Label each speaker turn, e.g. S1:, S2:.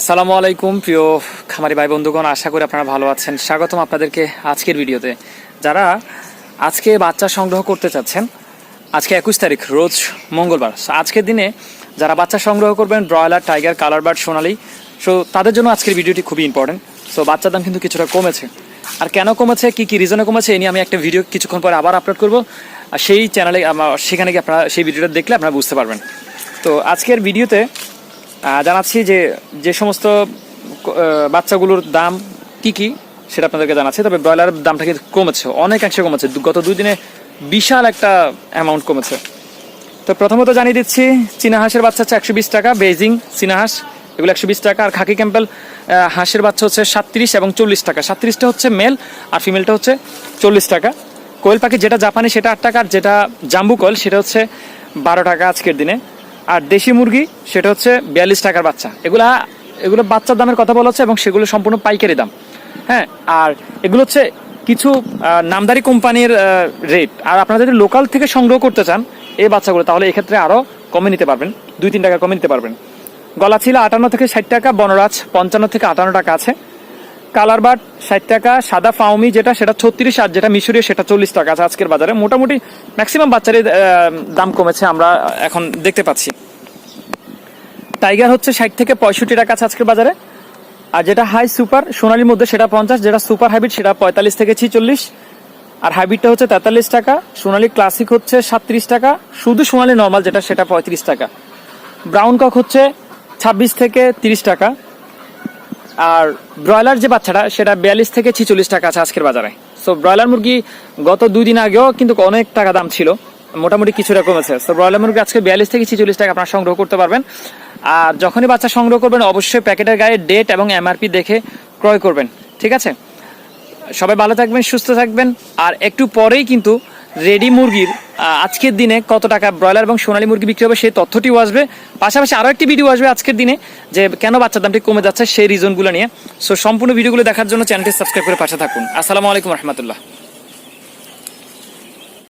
S1: আসসালামু আলাইকুম প্রিয় খামারি ভাই বন্ধুগণ, আশা করি আপনারা ভালো আছেন। স্বাগতম আপনাদেরকে আজকের ভিডিওতে। যারা আজকে বাচ্চা সংগ্রহ করতে চাচ্ছেন, আজকে 21 তারিখ, রোজ মঙ্গলবার। আজকের দিনে যারা বাচ্চা সংগ্রহ করবেন ব্রয়লার, টাইগার, কালার বার্ড, সোনালি, সো তাদের জন্য আজকের ভিডিওটি খুবই ইম্পর্টেন্ট। সো বাচ্চার দাম কিন্তু কিছুটা কমেছে। আর কেন কমেছে, কী কী রিজনে কমেছে, এই নিয়ে আমি একটা ভিডিও কিছুক্ষণ পরে আবার আপলোড করবো। আর সেই চ্যানেলে সেখানে গিয়ে আপনারা সেই ভিডিওটা দেখলে আপনারা বুঝতে পারবেন। তো আজকের ভিডিওতে জানাচ্ছি যে সমস্ত বাচ্চাগুলোর দাম কি কি সেটা আপনাদেরকে জানাচ্ছি। তবে ব্রয়লারের দামটা কিন্তু কমেছে, অনেকাংশে কমেছে। গত 2 দিনে বিশাল একটা অ্যামাউন্ট কমেছে। তো প্রথমত জানিয়ে দিচ্ছি, চীনা হাঁসের বাচ্চা হচ্ছে 120 টাকা, বেজিং চীনা হাঁস এগুলো 120 টাকা। আর খাকি ক্যাম্পেল হাঁসের বাচ্চা হচ্ছে 37 এবং 40 টাকা। 37টা হচ্ছে মেল আর ফিমেলটা হচ্ছে 40 টাকা। কোয়েল পাখি যেটা জাপানি সেটা 8 টাকা, আর যেটা জাম্বু কোয়েল সেটা হচ্ছে 12 টাকা আজকের দিনে। আর দেশি মুরগি সেটা হচ্ছে 42 টাকার বাচ্চা। এগুলো বাচ্চার দামের কথা বলা হচ্ছে এবং সেগুলো সম্পূর্ণ পাইকারি দাম। হ্যাঁ, আর এগুলো হচ্ছে কিছু নামদারি কোম্পানির রেট। আর আপনারা যদি লোকাল থেকে সংগ্রহ করতে চান এই বাচ্চাগুলো, তাহলে এক্ষেত্রে আরও কমে নিতে পারবেন, 2-3 টাকা কমে নিতে পারবেন। গলা ছিল 58 থেকে 60 টাকা, বনরাজ 55 থেকে 58 টাকা আছে। কালার বার্ড 60 টাকা, সাদা ফাউমি যেটা সেটা 36, আর যেটা মিশরীয় সেটা 40 টাকা আছে আজকের বাজারে। মোটামুটি ম্যাক্সিমাম বাচ্চারই দাম কমেছে আমরা এখন দেখতে পাচ্ছি। টাইগার হচ্ছে 60 থেকে 65 টাকা আছে আজকের বাজারে। আর যেটা হাই সুপার সোনালির মধ্যে সেটা 50, যেটা সুপার হাইব্রিড সেটা 45 থেকে 46, আর হাইব্রিডটা হচ্ছে 43 টাকা। সোনালি ক্লাসিক হচ্ছে 37 টাকা, শুধু সোনালি নর্মাল যেটা সেটা 35 টাকা। ব্রাউন কক হচ্ছে 26 থেকে 30 টাকা। আর ব্রয়লার যে বাচ্চাটা সেটা 42 থেকে 46 টাকা আছে আজকের বাজারে। সো ব্রয়লার মুরগি গত 2 দিন আগেও কিন্তু অনেক টাকা দাম ছিল, মোটামুটি কিছুটা কমেছে। সো ব্রয়লার মুরগি আজকে 42 থেকে 46 টাকা আপনারা সংগ্রহ করতে পারবেন। আর যখনই বাচ্চা সংগ্রহ করবেন অবশ্যই প্যাকেটের গায়ে ডেট এবং এমআরপি দেখে ক্রয় করবেন, ঠিক আছে? সবাই ভালো থাকবেন, সুস্থ থাকবেন। আর একটু পরেই কিন্তু রেডি মুরগির আজকের দিনে কত টাকা ব্রয়লার এবং সোনালী মুরগি বিক্রি হবে সেই তথ্যটিও আসবে। পাশাপাশি আরও একটি ভিডিও আসবে আজকের দিনে যে কেন বাচ্চার দামটি কমে যাচ্ছে সেই রিজনগুলো নিয়ে। সো সম্পূর্ণ ভিডিওগুলো দেখার জন্য চ্যানেলটি সাবস্ক্রাইব করে পাশে থাকুন। আসসালামু আলাইকুম রহমতুল্লাহ।